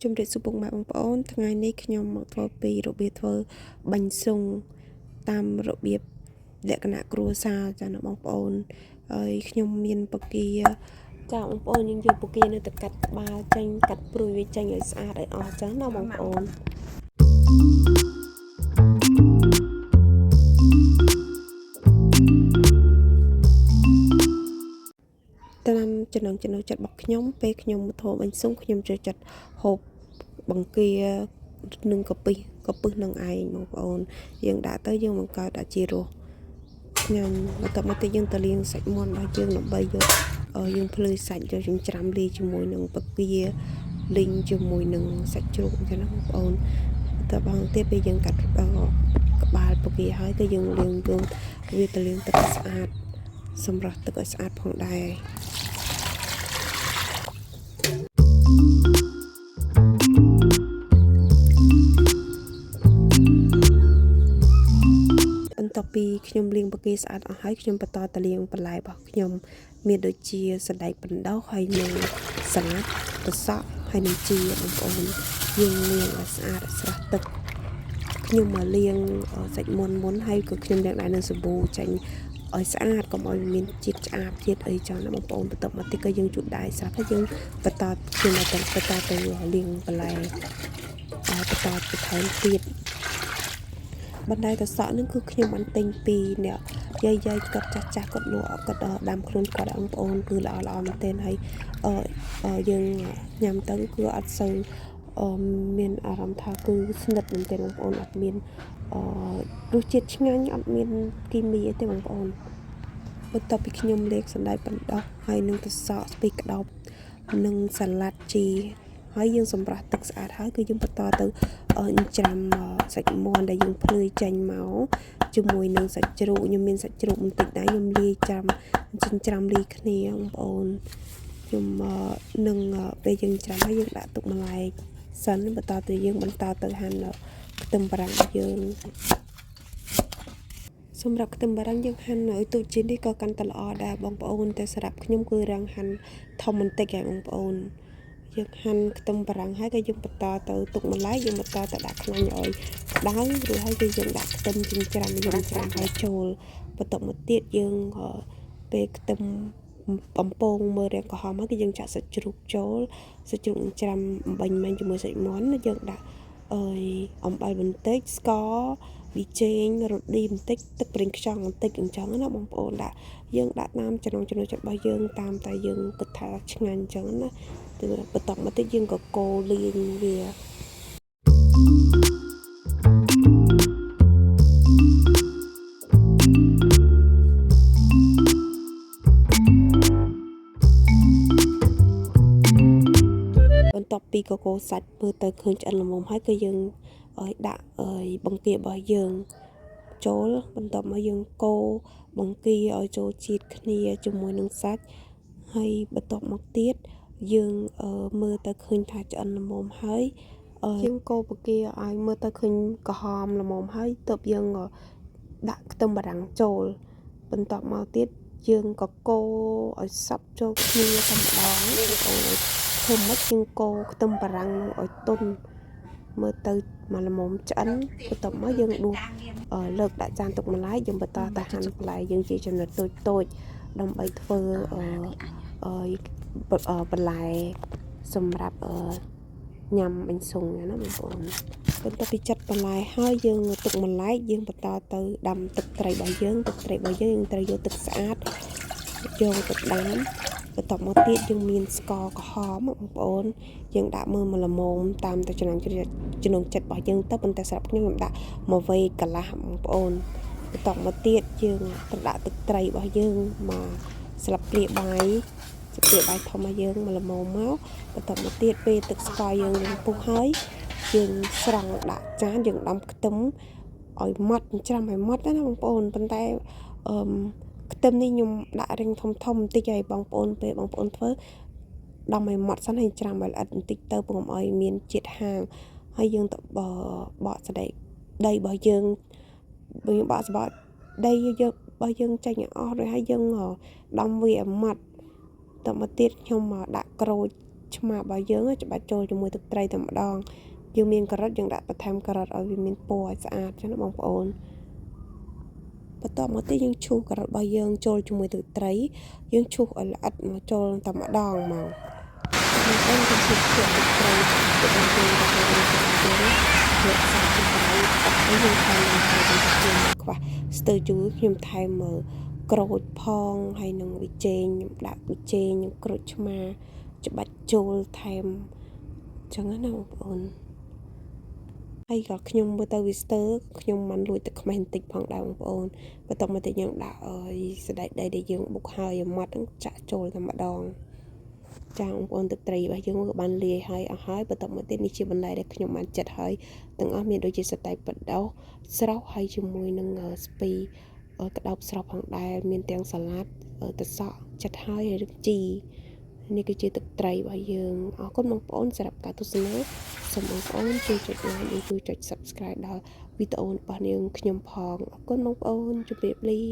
ជំរាបសួរពុកម៉ែបងប្អូនថ្ងៃនេះខ្ញុំមកធ្វើពីរបៀបធ្វើបាញ់ស៊ុងតាមរបៀបលក្ខណៈគ្រួសារចា៎បងប្អូនហើយខ្ញុំមានបកាចាបងប្អូនយើងយកបកានៅទៅកាត់ក្បាលចេញកាត់ព្រួយវាចេញឲ្យស្អាតឲ្យអស់ចាណាបងប្អូនតាមចំណងចំណូលចិត្តរបស់ខ្ញុំពេលខ្ញុំធ្វើបាញ់ស៊ុងខ្ញុំចូលចិត្តហូបបង្គានឹងកាពិសនឹងឯងបងប្អូនយើងដាក់ទៅយើងបង្កើតដាក់ជារសញ៉ាំបន្ទាប់មកទៀតយើងទៅលាងសាច់មាន់របស់យើងដើម្បីយកយើងភ្លឺសាច់យកចិញ្ច្រាំលាយជាមួយនឹងបកាលីងជាមួយនឹងសាច់ជ្រូកអញ្ចឹងណាបងប្អូនបន្ទាប់មកទៀតពេលយើងកាត់ក្បាលបកាហើយក៏យើងលាងយកវាទៅលាងទឹកឲ្យស្អាតសម្រាប់ទឹកឲ្យស្អាតផងដែរបន្ទាប់ពីខ្ញុំលាងបកាស្អាតអស់ហើយខ្ញុំបន្តទៅលាងបន្លែរបស់ខ្ញុំមានដូចជាសណ្តែកបណ្ដោះហើយនិងសាឡាត់ត្រសក់ហើយនិងជីបងប្អូនយើងលាងឲ្យស្អាតស្រស់ទឹកខ្ញុំមកលាងសាច់មុនហើយក៏ខ្ញុំលាងដែរនឹងសាប៊ូចាញ់ឲ្យស្អាតកុំឲ្យមានជាតិឆ្អាបជាតិអីចឹងណាបងប្អូនបន្ទាប់មកទៀតក៏យើងជូតដែរស្រាប់ហើយយើងបន្តទៅលាងបន្លែបន្តបន្ថែមទៀតបណ្ដៃត្រសក់ហ្នឹងគឺខ្ញុំបានទិញពីអ្នកយាយគាត់ចាស់គាត់លក់គាត់ដាំខ្លួនគាត់បងប្អូនគឺល្អមែនទែនហើយយើងញ៉ាំទៅគឺអត់សូវមានអារម្មណ៍ថាគឺស្និទ្ធមែនទែនបងប្អូនអត់មានរសជាតិឆ្ងាញ់អត់មានគីមីអីទេបងប្អូនបន្ទាប់ពីខ្ញុំលាងសណ្តែកបណ្ដោះហើយនឹងត្រសក់ស្ពៃក្តោបនិងសាឡាត់ជីហើយយើងសម្រះទឹកស្អាតហើយគឺយើងបន្តទៅច្រាំសាច់មាន់ដែលយើងភ្លឺចេញមកជាមួយនឹងសាច់ជ្រូកខ្ញុំមានសាច់ជ្រូកបន្តិចដែរខ្ញុំលាយច្រាំលាយគ្នាបងប្អូនខ្ញុំនឹងពេលយើងច្រាំហើយយើងដាក់ទុកម្លែកសិនបន្តទៅយើងបន្តទៅហាន់ខ្ទឹមបារាំងយើងសម្រាប់ខ្ទឹមបារាំងយើងហាន់ឲ្យទូចជាងនេះក៏កាន់តែល្អដែរបងប្អូនតែសម្រាប់ខ្ញុំគឺរាំងហាន់ធំបន្តិចហើយបងប្អូនយើងហាន់ខ្ទឹមបារាំងហើយក៏យើងបន្តទៅទុកម្លែកយើងបន្តទៅដាក់ខ្លាញ់ឲ្យក្តៅរួចហើយយើងដាក់ខ្ទឹមចិញ្ច្រាំហើយចូលបន្ទាប់មកទៀតយើងពេលខ្ទឹមបំពងមើលរាងក្រហមហើយគឺយើងចាក់សាច់ជ្រូកចូលសាច់ជ្រូកច្រាំអំបញ្ញមិញជាមួយសាច់មាន់យើងដាក់អំបិលបន្តិចស្ករប៊ីចេងរ៉ូឌីបន្តិចទឹកប្រេងខ្យងបន្តិចអញ្ចឹងណាបងប្អូនយើងដាក់តាមចំណង់ចំណូលចិត្តរបស់យើងតាមតែយើងគិតថាឆ្ងាញ់អញ្ចឹងណាបន្ទាប់មកទៀតយើងក៏កូរលាងវាបន្ទាប់ពីកកូរសាច់មើលទៅឃើញឆ្អិនល្មមហើយក៏យើងឲ្យដាក់បង្គារបស់យើងចូលបន្ទាប់មកយើងកូរបង្គាឲ្យចូលជាតិគ្នាជាមួយនឹងសាច់ហើយបន្ទាប់មកទៀតយើងមើលទៅឃើញថាឆ្អិនល្មមហើយយើងកូរបង្គាឲ្យមើលទៅឃើញក្រហមល្មមហើយទើបយើងដាក់ខ្ទឹមបារាំងចូលបន្ទាប់មកទៀតយើងក៏កូរឲ្យសព្វចូលគ្នាតែម្ដងធ្វើម៉េចយើងកូរខ្ទឹមបារាំងឲ្យទន់មើលទៅមកល្មមឆ្អិនបន្ទាប់មកយើងដួសលើកដាក់ចានទុកម្លែកយើងបន្តទៅហាន់បន្លែយើងជាចំណិតតូចដើម្បីធ្វើបន្លែសម្រាប់ញ៉ាំបាញ់ស៊ុងណាបងប្អូនបន្ទាប់ពីចាត់បន្លែហើយយើងទុកម្លែកយើងបន្តទៅដាំទឹកត្រីរបស់យើងយើងត្រូវយកទឹកស្អាតយកទៅដាំបន្ទាប់មកទៀតយើងមានស្ករក្រហមបងប្អូនយើងដាក់មើលមកល្មមតាមតែចំណង់ចិត្តរបស់យើងទៅប៉ុន្តែសម្រាប់ខ្ញុំដាក់មកវែកកន្លះបងប្អូនបន្ទាប់មកទៀតយើងទៅដាក់ទឹកត្រីរបស់យើងមកស្លាបព្រាបាយធំរបស់យើងមកល្មមមកបន្ទាប់មកទៀតពេលទឹកស្ករយើងពុះហើយយើងស្រង់ដាក់ចានយើងដាំខ្ទឹមឲ្យម៉ត់ច្រាំឲ្យម៉ត់ណាបងប្អូនប៉ុន្តែខ្ទឹមនេះខ្ញុំដាក់រាងធំបន្តិចឲ្យបងប្អូនពេលបងប្អូនធ្វើដាំឲ្យម៉ត់សិនហើយច្រាំឲ្យល្អិតបន្តិចទៅពុំឲ្យមានជាតិហាងហើយយើងទៅបកសណ្តែកដីរបស់យើងបកសបកដីរបស់យើងចេញអស់rồiហើយយើងដំវាឲ្យម៉ត់តមកទៀតខ្ញុំមកដាក់ក្រូច ឆ្មារបស់យើងច្បាច់ចូលជាមួយទឹកត្រីតែម្ដងយើងមានការ៉ុតយើងដាក់បន្ថែមការ៉ុតឲ្យវាមានពណ៌ឲ្យស្អាតចឹងណាបងប្អូនបន្ទាប់មកទៀតយើងឈូសការ៉ុតរបស់យើងចូលជាមួយទឹកត្រីយើងឈូសឲ្យល្អិតមកចូលតែម្ដងមកយើងឈូសទឹកត្រីទៅដល់យើងទៅយកសាច់ទឹកត្រីឲ្យយើងថែមនឹងទៅខ្ញុំខ្វះស្ទើរជូរខ្ញុំថែមក្រូចផងហើយនឹងវិចេងខ្ញុំដាក់វិចេងក្រូចឆ្មាច្បាច់ចូលថែមចឹងណាបងប្អូនហើយក៏ខ្ញុំមើលទៅវីស្ទ័រខ្ញុំមិនលួចទឹកខ្មេះបន្តិចផងដែរបងប្អូនបន្ទាប់មកទៀតយើងដាក់សណ្តែកដីដែលយើងបុកហើយឲ្យម៉ត់ហ្នឹងចាក់ចូលតែម្ដងចាបងប្អូនទឹកត្រីរបស់យើងក៏បានលាយហើយអស់ហើយបន្ទាប់មកទៀតនេះជាបន្លែដែលខ្ញុំបានចិតហើយទាំងអស់មានដូចជាសណ្តែកបដោសស្រស់ហើយជាមួយនឹងស្ពៃក្តោបស្រស់ផងដែរមានទាំងសាឡាត់ទឹកសក់ចិតហើយឬជីនេះគឺជាទឹកត្រីរបស់យើងអរគុណបងប្អូនសម្រាប់ការទស្សនាសូមបងប្អូនជួយចុច like និងជួយចុច subscribe ដល់វីដេអូរបស់នាងខ្ញុំផងអរគុណបងប្អូនជម្រាបលា